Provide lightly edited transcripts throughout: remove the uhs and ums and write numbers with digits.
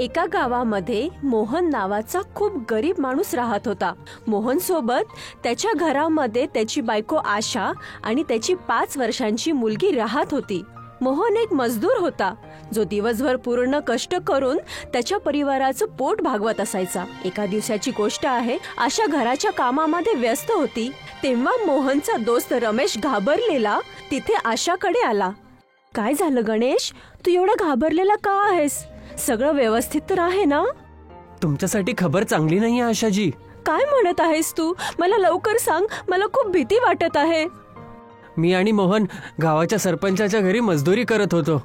एका गावामध्ये मोहन नावाचा खूप गरीब माणूस राहत होता. मोहन सोबत त्याच्या घरामध्ये त्याची बायको आशा आणि त्याची 5 वर्षांची मुलगी राहत होती. मोहन एक मजदूर होता जो दिवसभर पूर्ण कष्ट करून त्याच्या परिवाराचं पोट भागवत असायचा. एका दिवसाची गोष्ट आहे. आशा घराच्या कामामध्ये व्यस्त होती तेव्हा मोहनचा दोस्त रमेश घाबरलेला तिथे आशाकडे आला. काय झालं गणेश, तू एवढा घाबरलेला का आहेस? सगळं व्यवस्थित तर आहे ना? तुमच्यासाठी खबर चांगली नाहीये आशाजी. काय म्हणत आहेस तू? मला लवकर सांग, मला खूप भीती वाटत आहे. मी आणि मोहन गावाच्या सरपंचाच्या घरी मजदुरी करत होतो.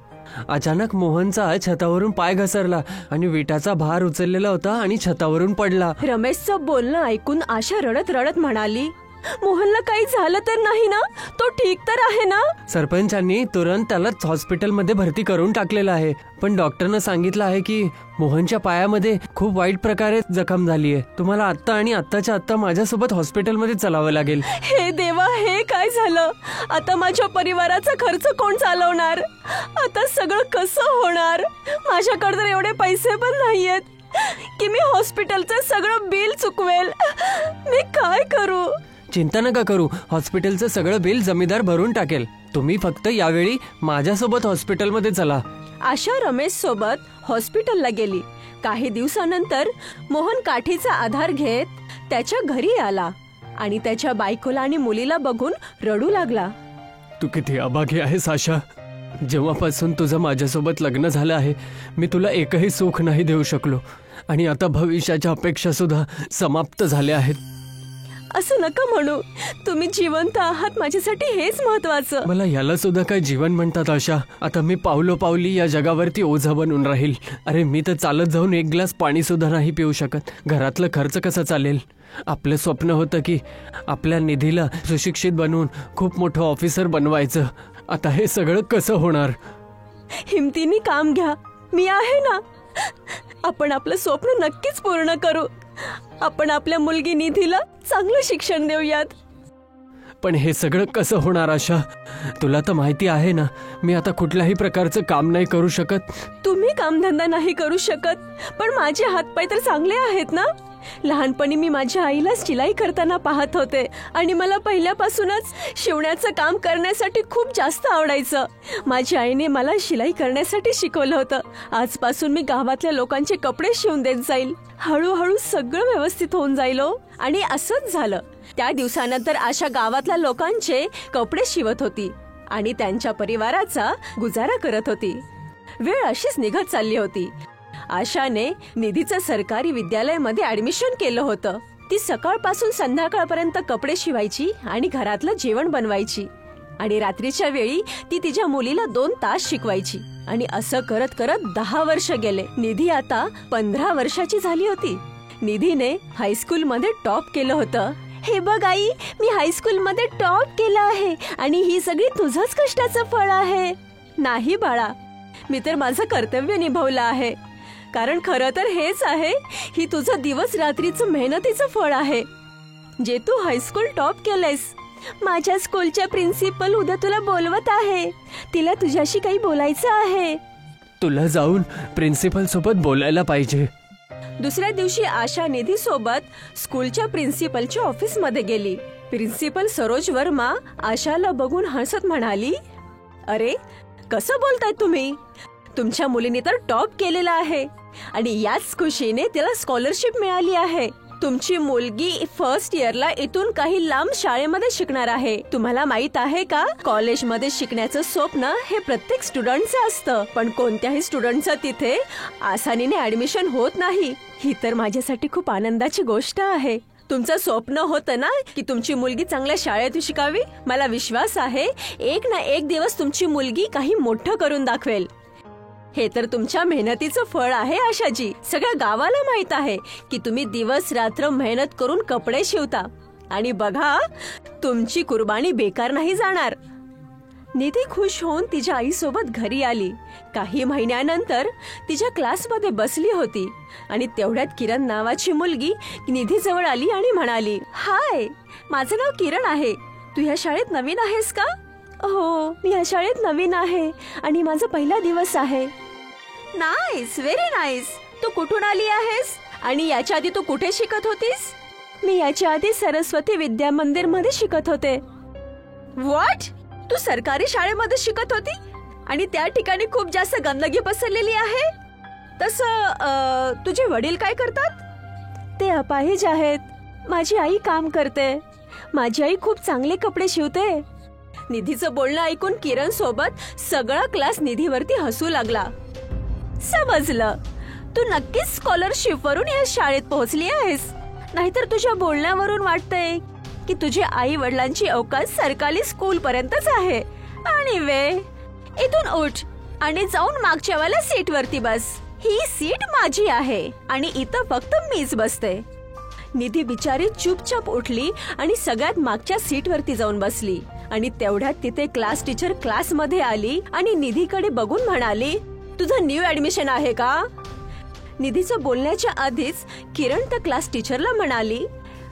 अचानक मोहनचा छतावरून पाय घसरला आणि विटाचा भार उचललेला होता आणि छतावरून पडला. रमेशचं बोलणं ऐकून आशा रडत रडत म्हणाली, मोहनला काही झालं तर नाही ना? तो ठीक तर आहे ना? सरपंचांनी तुरंत त्याला हॉस्पिटलमध्ये भरती करून टाकलेलं आहे. पण डॉक्टरनं सांगितलं आहे की मोहनच्या पायामध्ये खूप वाईट प्रकारे जखम झाली आहे. तुम्हाला आत्ता आणि आत्ताच्या आत्ता माझ्यासोबत हॉस्पिटलमध्ये चालावं लागेल. हे देवा, हे काय झालं? आता माझ्या परिवाराचा खर्च कोण चालवणार? आता सगळं कसं होणार? माझ्याकडे तर एवढे पैसे पण नाहीयेत की मी हॉस्पिटलचं सगळं बिल चुकवेल. मी काय करू? चिंता नका करू, हॉस्पिटलचं सगळं बिल जमीनदार भरून टाकेल. तुम्ही फक्त यावेळी माझ्यासोबत हॉस्पिटलमध्ये चला. आशा रमेश सोबत हॉस्पिटलला गेली. काही दिवसानंतर मोहन काठीचा आधार घेत त्याच्या घरी आला आणि त्याच्या बायकोला आणि मुलीला बघून रडू लागला. तू किती अभागी आहेस आशा. जेव्हापासून तुझं माझ्यासोबत लग्न झालं आहे मी तुला एकही सुख नाही देऊ शकलो आणि आता भविष्याच्या अपेक्षा सुद्धा समाप्त झाल्या आहेत. असं नका म्हणू, तुम्ही जिवंत आहात, माझ्यासाठी हेच महत्वाचं. मला याला सुद्धा काय जीवन म्हणतात आशा? आता मी पावलोपावली या जगावरती ओझा बनून राहील. अरे मी तर चालत जाऊन एक ग्लास पाणी सुद्धा नाही पिऊ शकत. घरातलं खर्च कसा चालेल? आपलं स्वप्न होतं की आपल्या निधीला सुशिक्षित बनवून खूप मोठं ऑफिसर बनवायचं. आता हे सगळं कसं होणार? हिमतीने काम घ्या, मी आहे ना. आपण आपलं स्वप्न नक्कीच पूर्ण करू. आपण आपल्या मुलगी निधीला चांगलं शिक्षण देऊयात. पण हे सगळं कसं होणार आशा? तुला तर माहिती आहे ना मी आता कुठल्याही प्रकारचं काम नाही करू शकत. तुम्ही कामधंदा नाही करू शकत, पण माझे हातपाय तर चांगले आहेत ना. लहानपणी मी माझ्या आईला शिलाई करताना पाहत होते आणि मला पहिल्यापासूनच शिवण्याचं काम करण्यासाठी खूप जास्त आवडायचं. माझ्या आईने मला शिलाई करण्यासाठी शिकवलं होतं. आजपासून मी गावातल्या लोकांचे कपडे शिवून देत जाईल. हळूहळू सगळं व्यवस्थित होऊन जाईल. आणि असंच झालं. त्या दिवसानंतर आशा गावातल्या लोकांचे कपडे शिवत होती आणि त्यांच्या परिवाराचा गुजारा करत होती. वेळ अशीच निघत चालली होती. आशाने निधीचं सरकारी विद्यालयामध्ये ऍडमिशन केलं होतं. ती सकाळपासून संध्याकाळपर्यंत कपडे शिवायची आणि घरातलं जेवण बनवायची आणि रात्रीच्या वेळी ती तिच्या मुलीला 2 तास शिकवायची. आणि असं करत करत 10 वर्ष गेले. निधी आता 15 वर्षाची झाली होती. निधीने हायस्कूलमध्ये टॉप केलं होतं. हे बघ आई, मी हायस्कूलमध्ये टॉप केलं आहे आणि ही सगळी तुझंच कष्टाचं फळ आहे. नाही बाळा, मी तर माझं कर्तव्य निभावलं आहे. कारण खरं तर हेच आहे, ही तुझं दिवस रात्रीचं मेहनतीचं फळ आहे जे तू हायस्कूल टॉप केलंयस. माझ्या स्कूलच्या प्रिन्सिपल उद्या तुला बोलवत आहे. तिला तुझ्याशी काही बोलायचं आहे. तुला जाऊन प्रिन्सिपल सोबत बोलायला पाहिजे. दुसऱ्या दिवशी आशा निधी सोबत स्कूलच्या प्रिन्सिपलच्या ऑफिस मध्ये गेली. प्रिन्सिपल सरोज वर्मा आशाला बघून हसत म्हणाली, अरे कसं बोलताय तुम्ही? तुमच्या मुलीने तर टॉप केलेला आहे आणि याच खुशीने तिला स्कॉलरशिप मिळाली आहे. तुमची मुलगी फर्स्ट इयरला इथून काही लांब शाळेमध्ये शिकणार आहे. तुम्हाला माहित आहे का, कॉलेजमध्ये शिकण्याचं स्वप्न हे प्रत्येक स्टुडंटचं असतं, पण कोणत्याही स्टुडंटचं तिथे आसानीने ऍडमिशन होत नाही. ही तर माझ्यासाठी खूप आनंदाची गोष्ट आहे. तुमचं स्वप्न होतं ना की तुमची मुलगी चांगल्या शाळेत शिकावी. मला विश्वास आहे एक ना एक दिवस तुमची मुलगी काही मोठं करून दाखवेल. हे तर तुमच्या मेहनतीचं फळ आहे आशाजी. सगळ्या गावाला माहित आहे की तुम्ही दिवस रात्र मेहनत करून कपडे शिवता आणि बघा तुमची कुर्बानी बेकार नाही जाणार. निधी खुश होऊन तिच्या आईसोबत घरी आली. काही महिन्यानंतर तिच्या क्लासमध्ये बसली होती आणि तेवढ्यात किरण नावाची मुलगी निधीजवळ आली आणि म्हणाली, हाय, माझं नाव किरण आहे. तू ह्या शाळेत नवीन आहेस का? हो, मी ह्या शाळेत नवीन आहे आणि माझा पहिला दिवस आहे. Nice, very nice. तू कुठून आली आहेस आणि याच्या आधी तू कुठे शिकत होतीस? मी याच्या आधी सरस्वती विद्या मंदिर मध्ये शिकत होते. व्हॉट? तू सरकारी शाळेमध्ये शिकत होती आणि त्या ठिकाणी खूप जास्त गंदगी पसरलेली आहे. तसं तुझे वडील काय करतात? ते अपाहिज आहेत. माझी आई काम करते. माझी आई खूप चांगले कपडे शिवते. निधीचं बोलणं ऐकून किरण सोबत सगळा क्लास निधीवरती हसू लागला. समजलं, तू नक्कीच स्कॉलरशिप वरून या शाळेत पोहोचली आहेस. नाहीतर तुझ्या बोलण्यावरून वाटतंय की तुझे आई वडिलांची अवकाश सरकारी स्कूल पर्यंतच आहे. आणि इथून उठ आणि जाऊन मागच्या वाल्या सीट वरती बस. ही सीट माझी आहे आणि इथं फक्त मीच बसते. निधी बिचारी चुपचाप उठली आणि सगळ्यात मागच्या सीट वरती जाऊन बसली. आणि तेवढ्यात तिथे क्लास टीचर क्लासमध्ये आली आणि निधीकडे बघून म्हणाली, तुझं न्यू ऍडमिशन आहे का? निधीचं बोलण्याच्या आधीच किरण त्या क्लास टीचरला म्हणाली,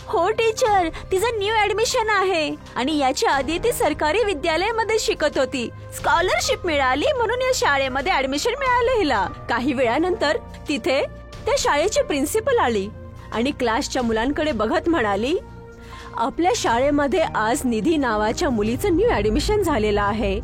हो टीचर, तिचं न्यू ऍडमिशन आहे आणि याच्या आधी ती सरकारी विद्यालयामध्ये शिकत होती. स्कॉलरशिप मिळाली म्हणून या शाळेमध्ये ऍडमिशन मिळालं हिला. काही वेळानंतर तिथे त्या शाळेची प्रिन्सिपल आली आणि क्लासच्या मुलांकडे बघत म्हणाली, आपल्या शाळेमध्ये आज निधी नावाच्या मुलीचं न्यू ऍडमिशन झालेलं आहे.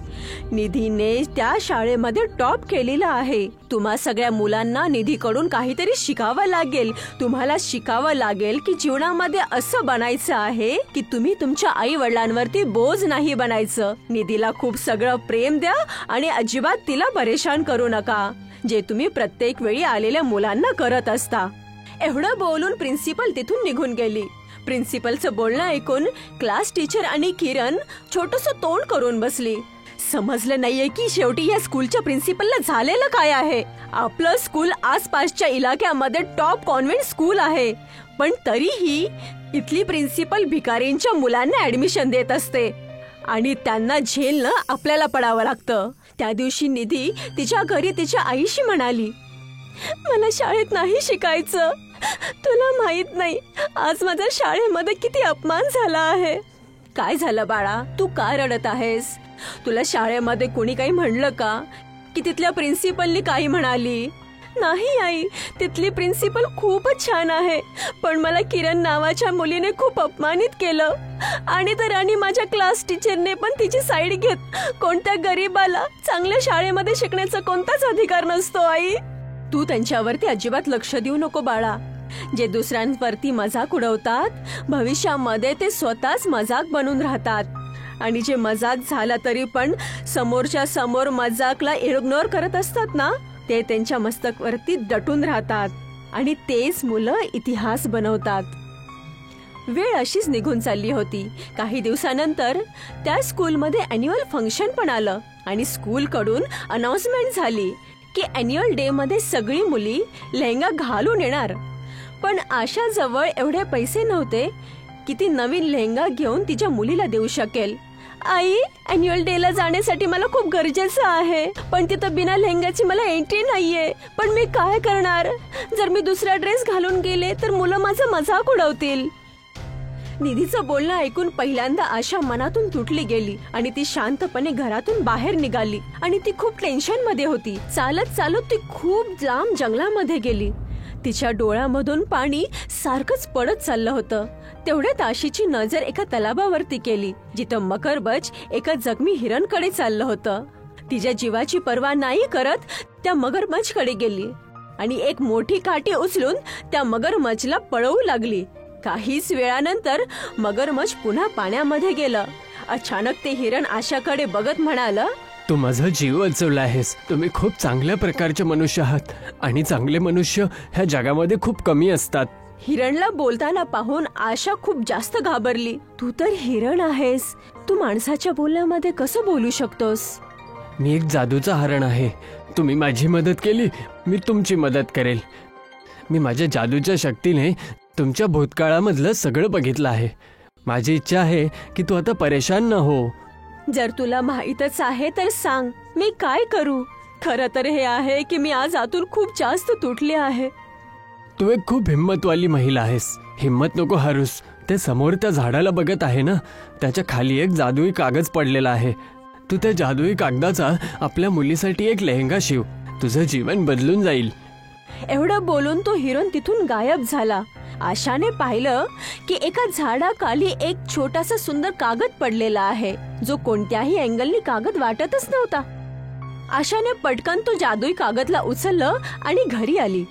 निधीने त्या शाळेमध्ये टॉप केलेला आहे. तुम्हा सगळ्या मुलांना निधीकडून काहीतरी शिकावं लागेल. तुम्हाला शिकावं लागेल की जीवनामध्ये असं बनायचं आहे की तुम्ही तुमच्या आई वडिलांवरती बोज नाही बनायचं. निधीला खूप सगळं प्रेम द्या आणि अजिबात तिला परेशान करू नका, जे तुम्ही प्रत्येक वेळी आलेल्या मुलांना करत असता. एवढं बोलून प्रिन्सिपल तिथून निघून गेली. प्रिन्सिपलचं बोलणं ऐकून क्लास टीचर आणि किरण छोटंसं तोंड करून बसली. समजलं नाहीये की शेवटी या स्कूलच्या प्रिन्सिपलला झालेलं काय आहे. आपलं स्कूल आसपासच्या इलाक्यामध्ये टॉप कॉन्व्हेंट स्कूल आहे, पण तरीही इथली प्रिन्सिपल भिकारींच्या मुलांना ऍडमिशन देत असते आणि त्यांना झेलणं आपल्याला पडावं लागतं. त्या दिवशी निधी तिच्या घरी तिच्या आईशी म्हणाली, मला शाळेत नाही शिकायचं. तुला माहित नाही आज माझ्या शाळेमध्ये किती अपमान झाला आहे. काय झालं बाळा, तू का रडत आहेस? तुला शाळेमध्ये कोणी काही म्हणलं का की तिथल्या प्रिन्सिपलनी काही म्हणाली? नाही आई, तिथली प्रिन्सिपल खूपच छान आहे, पण मला किरण नावाच्या मुलीने खूप अपमानित केलं. आणि माझ्या क्लास टीचरने पण तिची साईड घेत. कोणत्या गरीबाला चांगल्या शाळेमध्ये शिकण्याचा कोणताच अधिकार नसतो आई. तू त्यांच्यावरती अजिबात लक्ष देऊ नको बाळा. जे दुसऱ्यांवरती मजाक उडवतात, भविष्यामध्ये ते स्वतःच मजाक बनून राहतात. आणि जे मजाक झाला तरी पण समोरच्या समोर मजाकला इग्नोर करत असतात ना, ते त्यांच्या मस्तकावरती दटून राहतात आणि तेच मुलं इतिहास बनवतात. वेळ अशीच निघून चालली होती. काही दिवसानंतर त्या स्कूलमध्ये अॅन्युअल फंक्शन पण आलं आणि स्कूलकडून अनाउन्समेंट झाली की अॅन्युअल डे मध्ये सगळी मुली लेहंगा घालून येणार. पण आशाजवळ एवढे पैसे नव्हते की ती नवीन लेहंगा घेऊन तिच्या मुलीला देऊ शकेल. आई, अॅन्युअल डे ला जाण्यासाठी मला खूप गरजेचं आहे, पण तिथं बिना लेहंगाची मला एंट्री नाहीये. पण मी काय करणार? जर मी दुसरा ड्रेस घालून गेले तर मुलं माझा मजाक उडवतील. निधीचं बोलणं ऐकून पहिल्यांदा आशा मनातून तुटली गेली आणि ती शांतपणे घरातून बाहेर निघाली. आणि ती खूप टेन्शन मध्ये होती. चालत चालत ती खूप लांब जंगलामध्ये गेली. तिच्या डोळ्यामधून पाणी सारखंच पडत चाललं होतं. तेवढ्यात आशीची नजर एका तलावावरती केली, जिथं मगरमच्छ एका जखमी हिरणकडे चाललं होतं. तिच्या जीवाची पर्वा नाही करत त्या मगरमच्छकडे गेली आणि एक मोठी काठी उचलून त्या मगरमच्छला पळवू लागली. काहीच वेळानंतर मगरमच्छ पुन्हा पाण्यामध्ये गेलं. अचानक ते हिरण आशाकडे बघत म्हणालं, तू माझा जीव वाचवला आहेस. तुम्ही खूप चांगल्या प्रकारचे मनुष्य आहात आणि चांगले मनुष्य ह्या जगामध्ये खूप कमी असतात. हिरणला बोलताना पाहून आशा खूप जास्त घाबरली. तू तर हिरण आहेस, तू माणसाच्या बोलण्यामध्ये कसं बोलू शकतोस? मी एक जादूचा हरण आहे. तुम्ही माझी मदत केली, मी तुमची मदत करेल. मी माझ्या जादूच्या शक्तीने तुमच्या भूतकाळामधलं सगळं बघितलं आहे. माझी इच्छा आहे की तू आता परेशान न हो. जर तुला माहीतच आहे तर सांग, मी काय करू? खरं तर हे आहे की मी आज आतून खूप जास्त तुटले आहे. तू एक खूप हिम्मतवाली महिला आहेस. हिम्मत नको हारूस. ते समोर त्या झाडाला बघत आहे ना, त्याच्या खाली एक जादुई कागद पडलेला आहे. तू त्या जादुई कागदाचा आपल्या मुलीसाठी एक लेहंगा शिव. तुझं जीवन बदलून जाईल. एवढं बोलून तो हिरोन तिथून गायब झाला. आशाने पाहिलं की एका झाडाखाली एक छोटासा सुंदर कागद पडलेला आहे, जो कोणत्याही अँगलनी कागद वाटतच नव्हता. आशाने पटकन तो जादुई कागदला उचललं आणि घरी आली.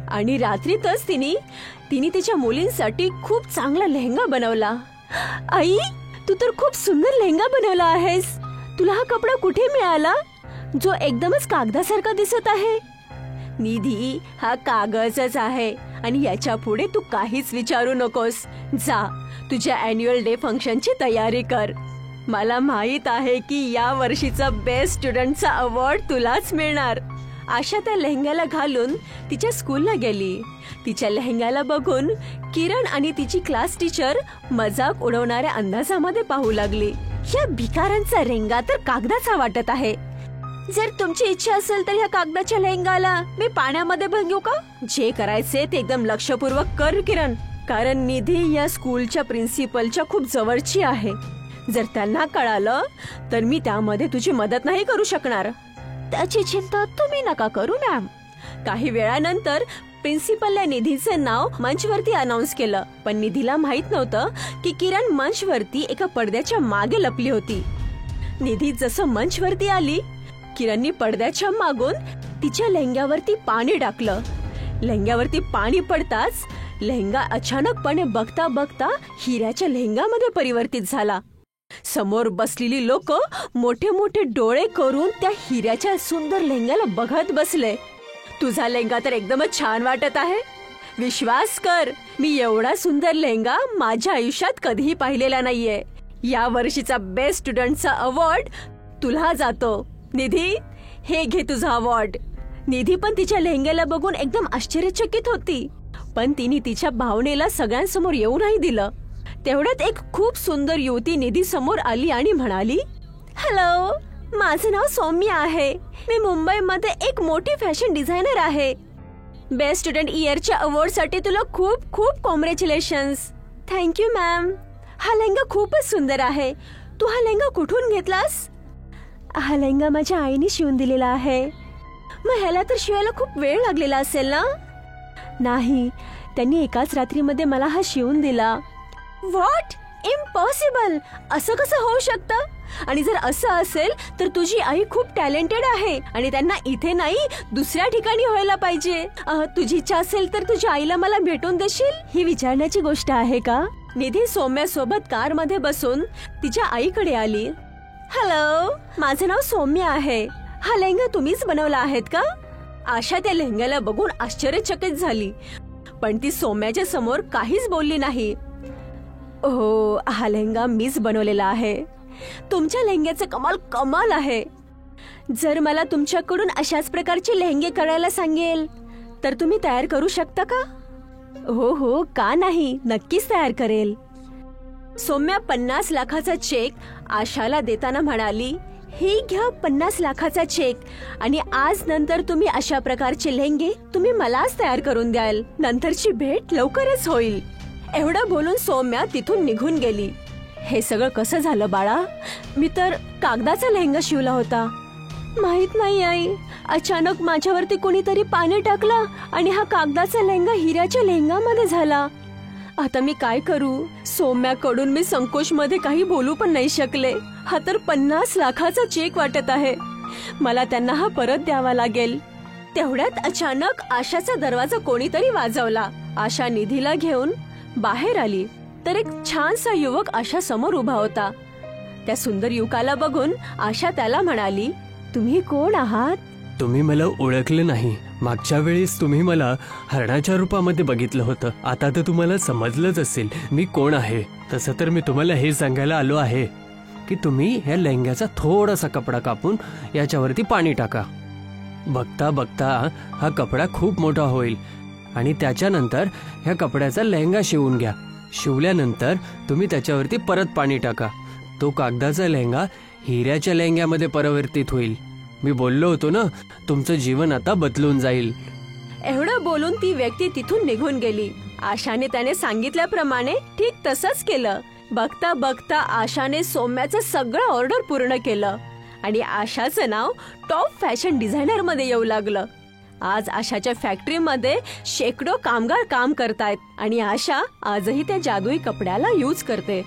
आणि रात्रीतच तिने तिच्या मुलींसाठी खूप चांगला लेहंगा बनवला. आई, तू तर खूप सुंदर लेहंगा बनवला आहेस. तुला हा कपडा कुठे मिळाला, जो एकदमच कागदासारखा दिसत आहे? निधी, हा कागदच आहे आणि याच्या पुढे तू काहीच विचारू नकोस. जा, तुझ्या अॅन्युअल डे फंक्शनची तयारी कर. मला माहित आहे की या वर्षीचा बेस्ट स्टुडंटचा अवॉर्ड तुलाच मिळणार. आशा त्या लेहंग्याला घालून तिच्या स्कूलला गेली. तिच्या लेहंग्याला बघून किरण आणि तिची क्लास टीचर मजाक उडवणाऱ्या अंदाजामध्ये पाहू लागली. या भिकारांचा लेहंगा तर कागदाचा वाटत आहे. जर तुमची इच्छा असेल तर ह्या कागदाच्या लेहंगाला मी पाण्यामध्ये भंगू का? जे करायचे ते एकदम लक्षपूर्वक कर किरण, कारण निधी या स्कूलच्या प्रिन्सिपलच्या खूप जवळची आहे. जर त्यांना कळालं तर मी त्यामध्ये तुझी मदत नाही करू शकणार. त्याची चिंता तुम्ही नका करू मॅम. काही वेळानंतर प्रिन्सिपलने निधीचे नाव मंचवरती अनाउन्स केलं, पण निधीला माहित नव्हतं की किरण मंचवरती एका पडद्याच्या मागे लपली होती. निधी जसं मंचवरती आली, किरणनी पडद्याच्या मागून तिच्या लेहंग्यावरती पाणी टाकलं. लेहंग्यावरती पाणी पडताच लेहंगा अचानकपणे बघता बघता हिऱ्याच्या लेहंगामध्ये परिवर्तित झाला. समोर बसलेली लोक मोठे मोठे डोळे करून त्या हिऱ्याच्या सुंदर लेहंग्याला बघत बसले. तुझा लेहंगा तर एकदमच छान वाटत आहे. विश्वास कर, मी एवढा सुंदर लेहंगा माझ्या आयुष्यात कधीही पाहिलेला नाहीये. या वर्षीचा बेस्ट स्टुडंटचा अवॉर्ड तुला जातो. निधी, हे घे तुझा अवॉर्ड. निधी पण तिच्या लेहंग्याला बघून एकदम आश्चर्यचकित होती, पण तिने तिच्या भावनेला सगळ्यांसमोर येऊ नाही दिलं. तेवढ्यात एक खूप सुंदर युवती निधी समोर आली आणि म्हणाली, हॅलो, माझं नाव सौम्या आहे. मी मुंबईमध्ये एक मोठी फॅशन डिझायनर आहे. बेस्ट स्टुडंट इयरच्या अवॉर्डसाठी तुला खूप खूप कॉंग्रॅच्युलेशन्स. Thank you ma'am. हा लेहंगा खूपच सुंदर आहे. तू हा लेहंगा कुठून घेतलास? हा लेहंगा माझ्या आईने शिवून दिलेला आहे. मग ह्याला तर शिवायला खूप वेळ लागलेला असेल ना? नाही, त्यांनी एकाच रात्रीमध्ये मला हा शिवून दिला. व्हॉट? इम्पॉसिबल. असं कसं होऊ शकतं? आणि जर असं असेल तर तुझी आई खूप टॅलेंटेड आहे आणि त्यांना इथे नाही दुसऱ्या ठिकाणी व्हायला पाहिजे. तुझी इच्छा असेल तर तुझ्या आईला मला भेटून देशील? ही विचारण्याची गोष्ट आहे का? निधी सौम्यासोबत कारमध्ये बसून तिच्या आईकडे आली. हॅलो, माझं नाव सौम्या आहे. हा लेहंगा तुम्हीच बनवला आहेत का? आशा त्या लेहंग्याला बघून आश्चर्यचकित झाली, पण ती सौम्याच्या समोर काहीच बोलली नाही. हो, हा लेहंगा मीच बनवलेला आहे. तुमच्या लेहंग्याचं कमाल कमाल आहे. जर मला तुमच्याकडून अशाच प्रकारचे लेहंगे करायला सांगेल तर तुम्ही तयार करू शकता का? हो हो, का नाही, नक्कीच तयार करेल. सौम्या 50 लाखाचा चेक आशाला देताना म्हणाली, ही घ्या 50 लाखाचा चेक आणि आज नंतर तुम्ही अशा प्रकारचे लेहंगे तुम्ही मलाच तयार करून द्याल. नंतरची भेट लवकरच होईल. एवढं बोलून सौम्या तिथून निघून गेली. हे सगळं कसं झालं बाळा? मी तर कागदाचा लेहंगा शिवला होता. माहित नाही आई, अचानक माझ्यावरती कोणीतरी पाणी टाकलं आणि हा कागदाचा लेहंगा हिऱ्याच्या लेहंगामध्ये झाला. आता मी काय करू? सौम्याकडून मी संकोचमध्ये काही बोलू पण नाही शकले. हा तर 50 लाखाचा चेक वाटत आहे. मला त्यांना हा परत द्यावा लागेल. तेवढ्यात अचानक आशाचा दरवाजा कोणीतरी वाजवला. आशा निधीला घेऊन बाहेर आली तर एक छानसा युवक आशा समोर उभा होता. त्या सुंदर युवकाला बघून आशा त्याला म्हणाली, तुम्ही कोण आहात? तुम्ही मला ओळखलं नाही. मागच्या वेळेस तुम्ही मला हरणाच्या रूपामध्ये बघितलं होतं. आता तर तुम्हाला समजलंच असेल मी कोण आहे. तसं तर मी तुम्हाला हे सांगायला आलो आहे की तुम्ही ह्या लेहंग्याचा थोडासा कपडा कापून याच्यावरती पाणी टाका. बघता बघता हा कपडा खूप मोठा होईल आणि त्याच्यानंतर ह्या कपड्याचा लेहंगा शिवून घ्या. शिवल्यानंतर तुम्ही त्याच्यावरती परत पाणी टाका. तो कागदाचा लेहंगा हिऱ्याच्या लेहंग्यामध्ये परिवर्तित होईल. मी बोललो होतो ना, तुमचं जीवन आता बदलून जाईल. एवढं बोलून ती व्यक्ती तिथून निघून गेली. आशाने त्याने सांगितल्याप्रमाणे ठीक तसंच केलं. बघता बघता आशाने सौम्याचं सगळं ऑर्डर पूर्ण केलं आणि आशाचं नाव टॉप फॅशन डिझायनर मध्ये येऊ लागलं. आज आशाच्या फॅक्टरीमध्ये शेकडो कामगार काम करतायत आणि आशा आजही त्या जादुई कपड्याला यूज करते.